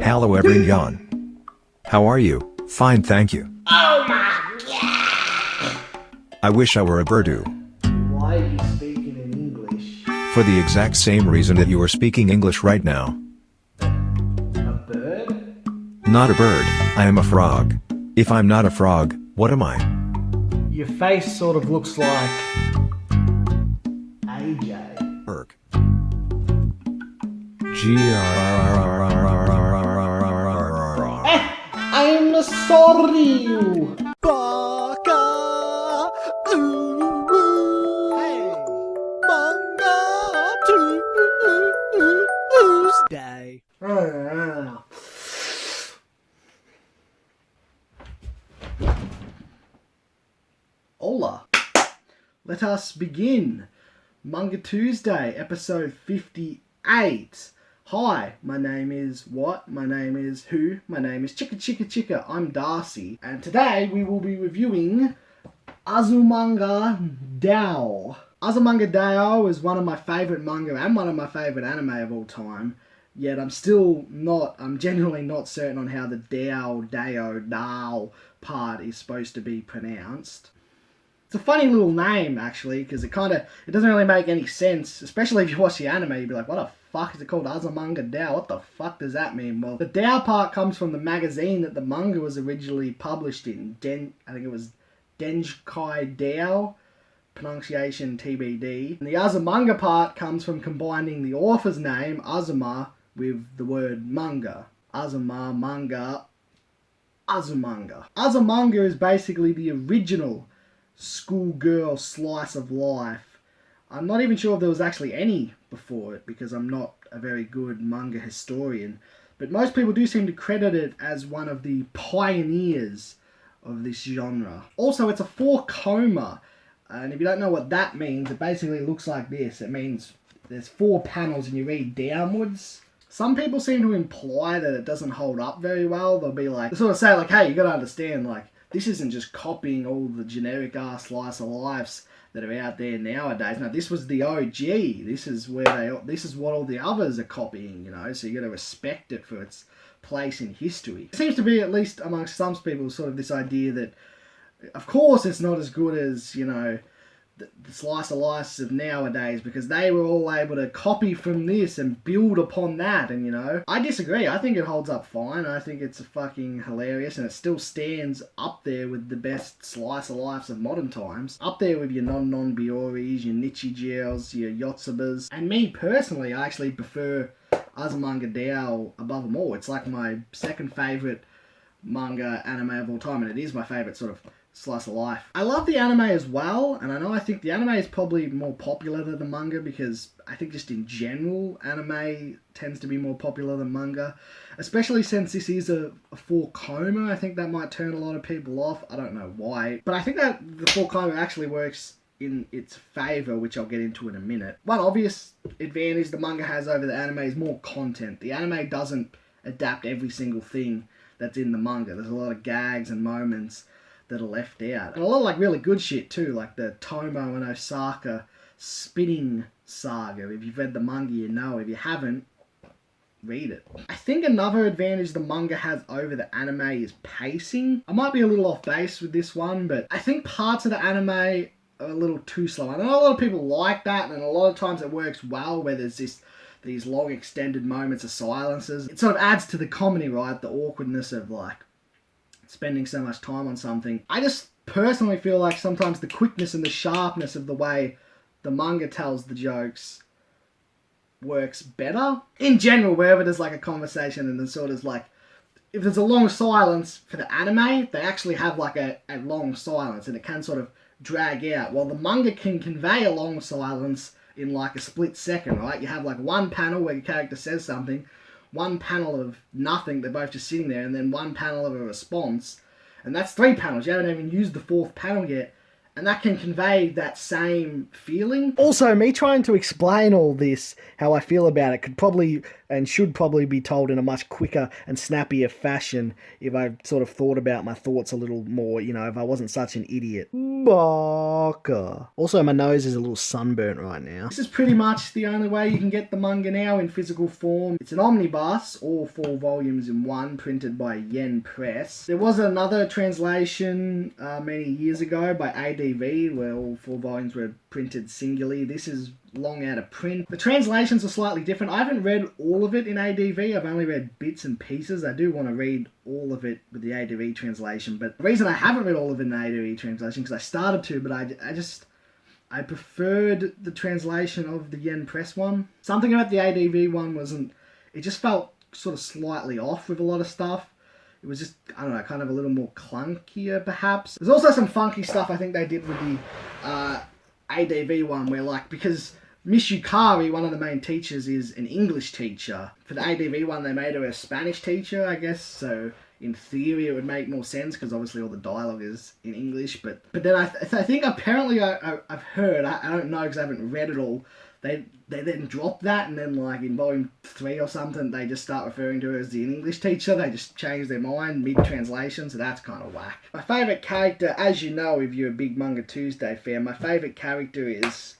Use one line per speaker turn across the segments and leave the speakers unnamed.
Hello everyone. How are you? Fine, thank you.
Oh my god!
I wish I were a birdo.
Why are you speaking in English?
For the exact same reason that you are speaking English right now.
A bird?
Not a bird, I am a frog. If I'm not a frog, what am I?
Your face sort of looks like AJ.
Erk.
I'm sorry.
Baka, hey, Manga Tuesday.
Hola. Let us begin. Manga Tuesday, episode 58. Hi, my name is what? My name is who? My name is Chicka. I'm Darcy. And today we will be reviewing Azumanga Daioh. Azumanga Daioh is one of my favourite manga and one of my favourite anime of all time. Yet I'm genuinely not certain on how the Daioh part is supposed to be pronounced. It's a funny little name, actually, because it doesn't really make any sense, especially if you watch the anime. You'd be like, what the fuck is it called? Azumanga Daioh? What the fuck does that mean? Well, the Daioh part comes from the magazine that the manga was originally published in. I think it was Denkai Daioh, pronunciation TBD. And the Azumanga part comes from combining the author's name, Azuma, with the word manga. Azuma, manga, Azumanga. Azumanga is basically the original schoolgirl slice of life. I'm not even sure if there was actually any before it, because I'm not a very good manga historian, but most people do seem to credit it as one of the pioneers of this genre. Also, it's a 4-koma, and if you don't know what that means, it basically looks like this. It means there's 4 panels and you read downwards. Some people seem to imply that it doesn't hold up very well. They'll be like, they sort of say like, hey, you gotta understand, like, this isn't just copying all the generic ass slice of lives that are out there nowadays. No, this was the OG. This is what all the others are copying, you know. So you got to respect it for its place in history. It seems to be, at least amongst some people, sort of this idea that, of course, it's not as good as, you know, the slice of life of nowadays, because they were all able to copy from this and build upon that. And, you know, I disagree. I think it holds up fine. I think it's fucking hilarious, and it still stands up there with the best slice of lives of modern times. Up there with your non-Bioris, your Nichijous, your Yotsubas. And me personally, I actually prefer Azumanga Daioh above them all. It's like my second favourite manga anime of all time, and it is my favourite sort of slice of life. I love the anime as well, and I think the anime is probably more popular than the manga, because I think just in general anime tends to be more popular than manga, especially since this is a 4-koma. I think that might turn a lot of people off. I don't know why, but I think that the 4-koma actually works in its favour, which I'll get into in a minute. One obvious advantage the manga has over the anime is more content. The anime doesn't adapt every single thing that's in the manga. There's a lot of gags and moments that are left out. And a lot of like really good shit too, like the Tomo and Osaka spinning saga. If you've read the manga, you know. If you haven't, read it. I think another advantage the manga has over the anime is pacing. I might be a little off base with this one, but I think parts of the anime are a little too slow. I know a lot of people like that, and a lot of times it works well where there's these long extended moments of silences. It sort of adds to the comedy, right? The awkwardness of like spending so much time on something. I just personally feel like sometimes the quickness and the sharpness of the way the manga tells the jokes works better. In general, wherever there's like a conversation and there's sort of like, if there's a long silence for the anime, they actually have like a long silence, and it can sort of drag out. While the manga can convey a long silence in like a split second, right? You have like one panel where your character says something, one panel of nothing, they're both just sitting there, and then one panel of a response, and that's 3 panels. You haven't even used the 4th panel yet, And that can convey that same feeling. Also, me trying to explain all this, how I feel about it, could probably and should probably be told in a much quicker and snappier fashion if I sort of thought about my thoughts a little more, you know, if I wasn't such an idiot. Baka. Also, my nose is a little sunburnt right now. This is pretty much the only way you can get the manga now in physical form. It's an omnibus, all 4 volumes in one, printed by Yen Press. There was another translation many years ago by ADV, where all 4 volumes were printed singularly. This is long out of print. The translations are slightly different. I haven't read all of it in ADV. I've only read bits and pieces. I do want to read all of it with the ADV translation, but the reason I haven't read all of it in ADV translation, because I started to, but I preferred the translation of the Yen Press one. Something about the ADV one wasn't, it just felt sort of slightly off with a lot of stuff. It was just, I don't know, kind of a little more clunkier perhaps. There's also some funky stuff I think they did with the ADV one, where like, because Miss Yukari, one of the main teachers, is an English teacher. For the ADV one, they made her a Spanish teacher, I guess, so in theory it would make more sense, because obviously all the dialogue is in English, but then I think apparently I've heard, I don't know because I haven't read it all, they then drop that, and then like in volume 3 or something, they just start referring to her as the English teacher. They just change their mind mid-translation, so that's kind of whack. My favourite character, as you know if you're a big Manga Tuesday fan, my favourite character is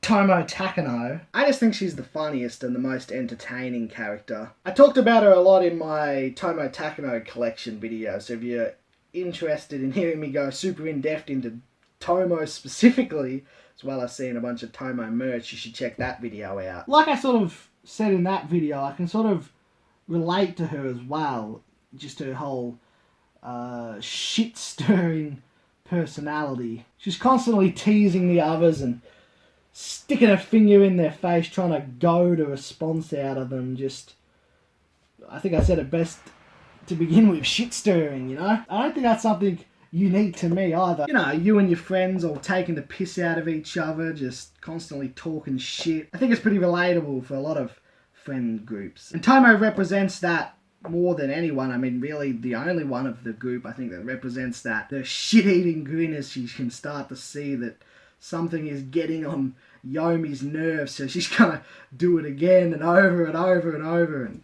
Tomo Takano. I just think she's the funniest and the most entertaining character. I talked about her a lot in my Tomo Takano collection video, so if you're interested in hearing me go super in-depth into Tomo specifically, as well as seeing a bunch of Tomo merch, you should check that video out. Like I sort of said in that video, I can sort of relate to her as well. Just her whole shit-stirring personality. She's constantly teasing the others and sticking a finger in their face, trying to goad a response out of them. Just, I think I said it best to begin with, shit-stirring, you know? I don't think that's something unique to me either. You know, you and your friends all taking the piss out of each other, just constantly talking shit. I think it's pretty relatable for a lot of friend groups. And Tomo represents that more than anyone. I mean, really the only one of the group, I think, that represents that. The shit-eating grin as she can start to see that something is getting on Yomi's nerves, so she's gonna do it again and over and over and over. And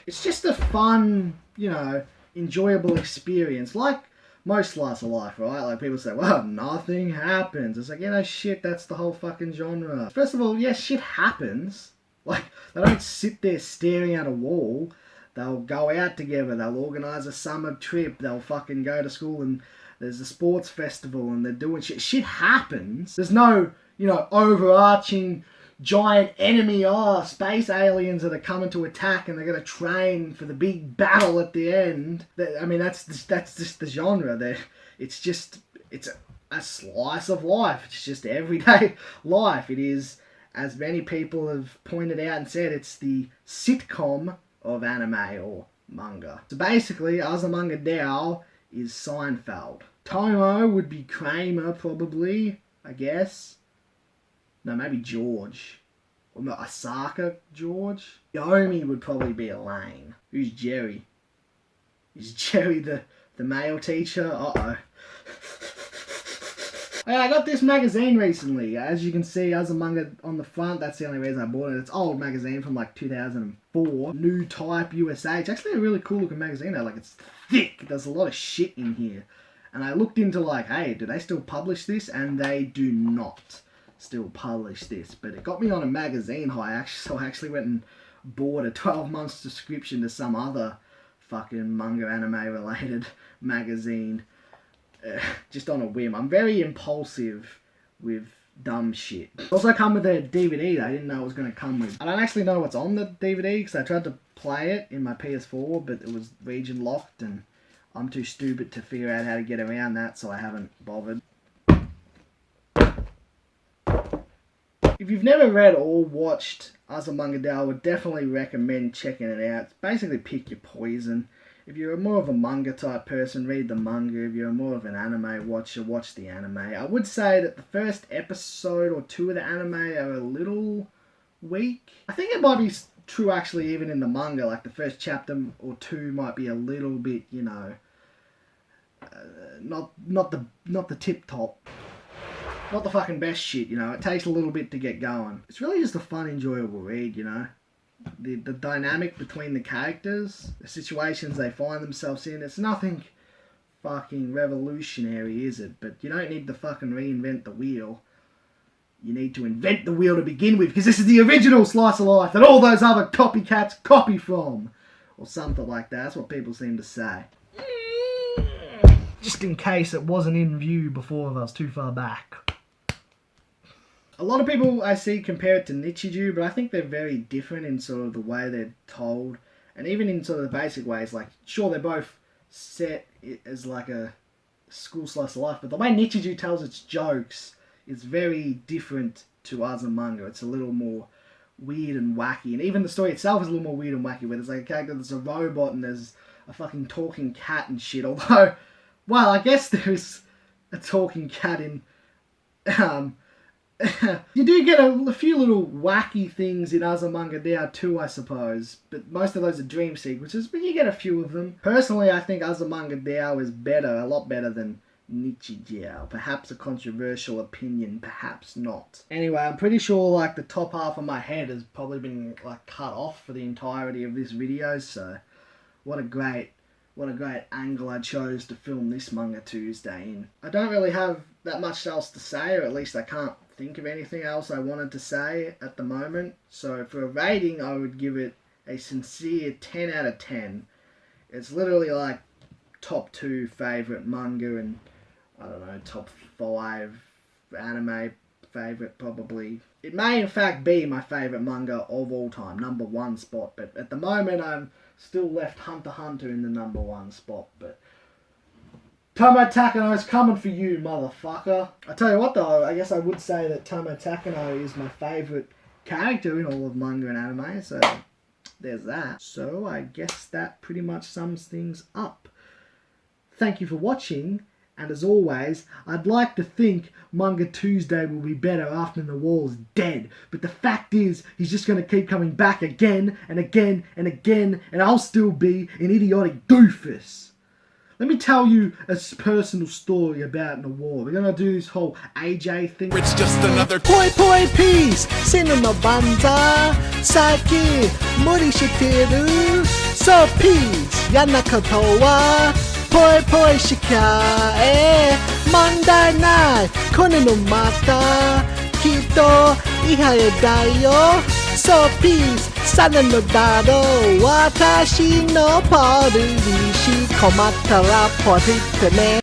it's just a fun, you know, enjoyable experience. Like most slice of life, right? Like people say, well, nothing happens. It's like, you know, shit, that's the whole fucking genre. First of all, yes, shit happens. Like, they don't sit there staring at a wall. They'll go out together, they'll organise a summer trip, they'll fucking go to school and there's a sports festival and they're doing shit. Shit happens. There's no, you know, overarching giant enemy, space aliens that are coming to attack and they're going to train for the big battle at the end. I mean, that's just the genre. It's a slice of life. It's just everyday life. It is, as many people have pointed out and said, it's the sitcom of anime or manga. So basically, Azumanga Daioh is Seinfeld. Tomo would be Kramer, probably, I guess. No, maybe George. Or no, Asaka George. Yomi would probably be Elaine. Who's Jerry? Is Jerry the male teacher? Uh-oh. Hey, I got this magazine recently. As you can see, Azumanga on the front. That's the only reason I bought it. It's an old magazine from like 2004. New Type USA. It's actually a really cool looking magazine. Like, it's thick. There's a lot of shit in here. And I looked into like, hey, do they still publish this? And they do not still publish this. But it got me on a magazine high, so I actually went and bought a 12 month subscription to some other fucking manga anime related magazine. Just on a whim. I'm very impulsive with dumb shit. It also come with a DVD that I didn't know it was going to come with. I don't actually know what's on the DVD because I tried to play it in my PS4, but it was region locked and I'm too stupid to figure out how to get around that, so I haven't bothered. If you've never read or watched Azumanga Daioh, I would definitely recommend checking it out. It's basically pick your poison. If you're more of a manga type person, read the manga. If you're more of an anime watcher, watch the anime. I would say that the first episode or two of the anime are a little weak. I think it might be true actually even in the manga. Like the first chapter or two might be a little bit, you know, not the tip top. Not the fucking best shit, you know. It takes a little bit to get going. It's really just a fun, enjoyable read, you know. The dynamic between the characters, the situations they find themselves in, it's nothing fucking revolutionary, is it? But you don't need to fucking reinvent the wheel. You need to invent the wheel to begin with, because this is the original slice of life that all those other copycats copy from. Or something like that. That's what people seem to say. Just in case it wasn't in view before I was too far back. A lot of people I see compare it to Nichijou, but I think they're very different in sort of the way they're told. And even in sort of the basic ways, like, sure, they're both set as like a school slice of life, but the way Nichijou tells its jokes is very different to Azumanga. It's a little more weird and wacky, and even the story itself is a little more weird and wacky, where there's like a character that's a robot and there's a fucking talking cat and shit, although, well, I guess there's a talking cat in, you do get a few little wacky things in Azumanga Daioh too, I suppose, but most of those are dream sequences, but you get a few of them. Personally, I think Azumanga Daioh is better, a lot better than Nichijou. Perhaps a controversial opinion, perhaps not. Anyway, I'm pretty sure like the top half of my head has probably been like cut off for the entirety of this video, so what a great angle I chose to film this Manga Tuesday in. I don't really have that much else to say, or at least I can't think of anything else I wanted to say at the moment. So for a rating, I would give it a sincere 10 out of 10. It's literally like top 2 favourite manga and, I don't know, top 5 anime favourite probably. It may in fact be my favourite manga of all time, number 1 spot, but at the moment I'm still left Hunter x Hunter in the number 1 spot, but Tomo Takano is coming for you, motherfucker. I tell you what though, I guess I would say that Tomo Takano is my favourite character in all of manga and anime, so there's that. So I guess that pretty much sums things up. Thank you for watching, and as always, I'd like to think Manga Tuesday will be better after the wall's dead, but the fact is, he's just going to keep coming back again and again and again, and I'll still be an idiotic doofus. Let me tell you a personal story about Noir. We're gonna do this whole AJ thing.
It's just another
Poi poi peace 死ぬのバンザー最近無理してる So peace 嫌なことはポイポイしか問題ないこれのまたきっといはやだよ So peace さなのだろう私のポリシー困ったらポリってね